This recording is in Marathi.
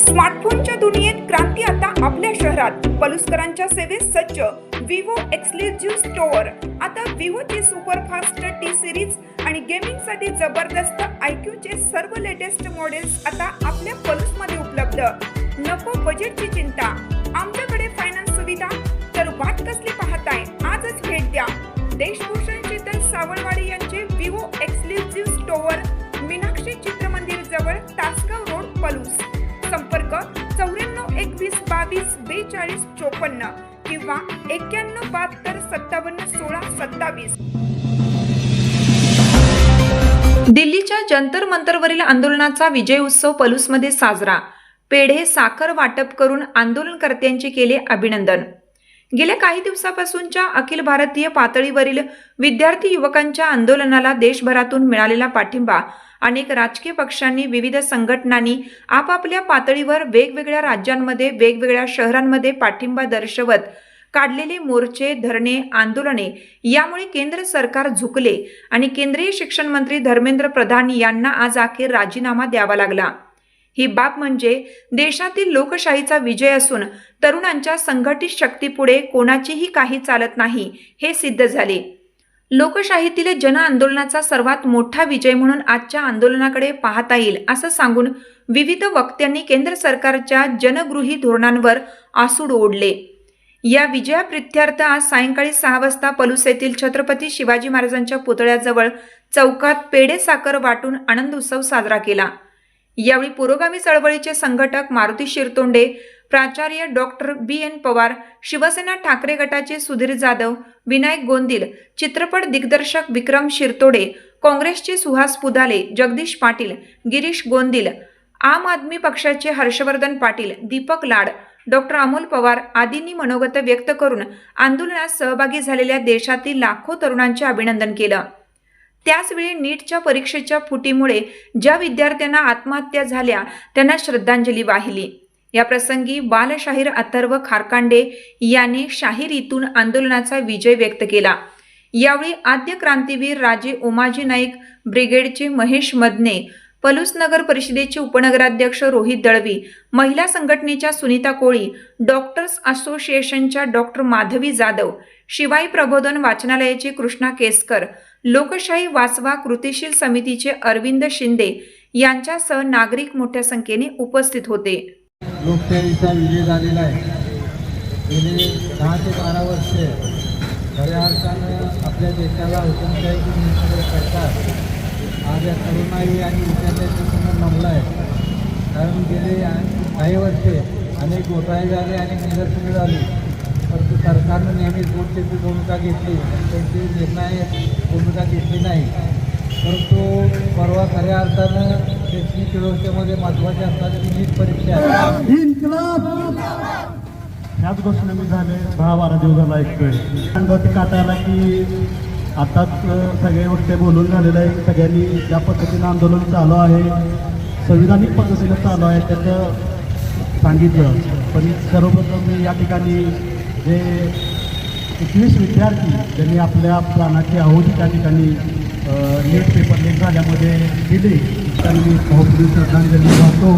स्मार्टफोनच्या दुनियेत क्रांती आता आपल्या शहरात. पलुसकरांच्या सेवेत सज्ज विवो एक्सक्लुझिव्ह स्टोअर. आता विवोची सुपरफास्ट टी सिरीज आणि गेमिंगसाठी जबरदस्त आयक्यूचे सर्व लेटेस्ट मॉडेल्स आता आपल्या पलुसमध्ये उपलब्ध. नको बजेटची चिंता, आमच्याकडे फायनान्स सुविधा. तर वाट कसली पाहताय, आजच भेट द्या. देशभूषण शीतल सावळवाडी यांचे Vivo exclusive store, Meenakshi Chitramandir जवळ, तासगाव रोड, पलूस. संपर्क 94 21 22 42 54 किंवा 91 72 57 16 27. दिल्लीच्या जंतर मंतरवरील आंदोलनाचा विजय उत्सव पलूसमध्ये साजरा. पेढे साखर वाटप करून आंदोलनकर्त्यांचे केले अभिनंदन. गेल्या काही दिवसापासूनच्या अखिल भारतीय पातळीवरील विद्यार्थी युवकांच्या आंदोलनाला देशभरातून मिळालेला पाठिंबा, अनेक राजकीय पक्षांनी, विविध संघटनांनी आपापल्या पातळीवर वेगवेगळ्या राज्यांमध्ये, वेगवेगळ्या शहरांमध्ये पाठिंबा दर्शवत काढलेले मोर्चे, धरणे, आंदोलने यामुळे केंद्र सरकार झुकले आणि केंद्रीय शिक्षण मंत्री धर्मेंद्र प्रधान यांना आज अखेर राजीनामा द्यावा लागला. ही बाब म्हणजे देशातील लोकशाहीचा विजय असून तरुणांच्या संघटित शक्तीपुढे कोणाचीही काही चालत नाही हे सिद्ध झाले. लोकशाहीतील जन आंदोलनाचा सर्वात मोठा विजय म्हणून आजच्या आंदोलनाकडे पाहता येईल असं सांगून विविध वक्त्यांनी केंद्र सरकारच्या जनगृही धोरणांवर आसूड ओढले. या विजयाप्रित्यर्थ आज सायंकाळी 6 वाजता पलूस येथील छत्रपती शिवाजी महाराजांच्या पुतळ्याजवळ चौकात पेढे साखर वाटून आनंद उत्सव साजरा केला. यावेळी पुरोगामी चळवळीचे संघटक मारुती शिरतोंडे, प्राचार्य डॉक्टर BN पवार, शिवसेना ठाकरे गटाचे सुधीर जाधव, विनायक गोंदिल, चित्रपट दिग्दर्शक विक्रम शिरतोडे, काँग्रेसचे सुहास पुदाले, जगदीश पाटील, गिरीश गोंदिल, आम आदमी पक्षाचे हर्षवर्धन पाटील, दीपक लाड, डॉक्टर अमोल पवार आदींनी मनोगत व्यक्त करून आंदोलनात सहभागी झालेल्या देशातील लाखो तरुणांचे अभिनंदन केलं. त्याचवेळी नीटच्या परीक्षेच्या फुटीमुळे ज्या विद्यार्थ्यांना आत्महत्या झाल्या त्यांना श्रद्धांजली वाहिली. या प्रसंगी बालशाहीर अथर्व खारकांडे याने शाहिरीतून आंदोलनाचा विजय व्यक्त केला. यावेळी आद्य क्रांतीवीर राजे उमाजी नाईक ब्रिगेडचे महेश मदने, पलूस नगर परिषदेचे उपनगराध्यक्ष रोहित दळवी, महिला संघटनेच्या सुनीता कोळी, डॉक्टर्स असोसिएशनच्या डॉक्टर माधवी जाधव, शिवाई प्रबोधन वाचनालयाचे कृष्णा केसकर, लोकशाही वाचवा कृतिशील समितीचे अरविंद शिंदे यांच्यासह नागरिक मोठ्या संख्येने उपस्थित होते. लोकशाहीचा विजय झालेला आहे. गेले 10 ते 12 वर्षे खऱ्या अर्थानं आपल्या देशाला हुकुमशाही करतात. आज या तरुणाई आणि विद्यार्थ्यांच्या समोर नमला आहे. कारण गेले काही वर्षे अनेक घोटाळे झाले, अनेक निदर्शने झाली, परंतु सरकारनं नेहमीच गोष्टीची भूमिका घेतली, त्यांची निर्णायक भूमिका घेतली नाही. परंतु परवा खऱ्या अर्थानं शैक्षणिक व्यवस्थेमध्ये महत्त्वाची असणारी नीट परीक्षा ह्याच गोष्टी मी झाले 10-12 दिवस झाला ऐकतोय. अंगावरती काटा आला की आताच सगळे गोष्टी बोलून झालेलं आहे. सगळ्यांनी ज्या पद्धतीनं आंदोलन चालू आहे, संविधानिक पद्धतीनं चालू आहे त्याचं सांगितलं. पण सर्वप्रथम मी या ठिकाणी जे 21 विद्यार्थी ज्यांनी आपल्या प्राणाची आहुती त्या ठिकाणी नीट पेपर लीक झाल्यामध्ये दिली त्यांनी भावपूर्ण श्रद्धांजली वाहतो.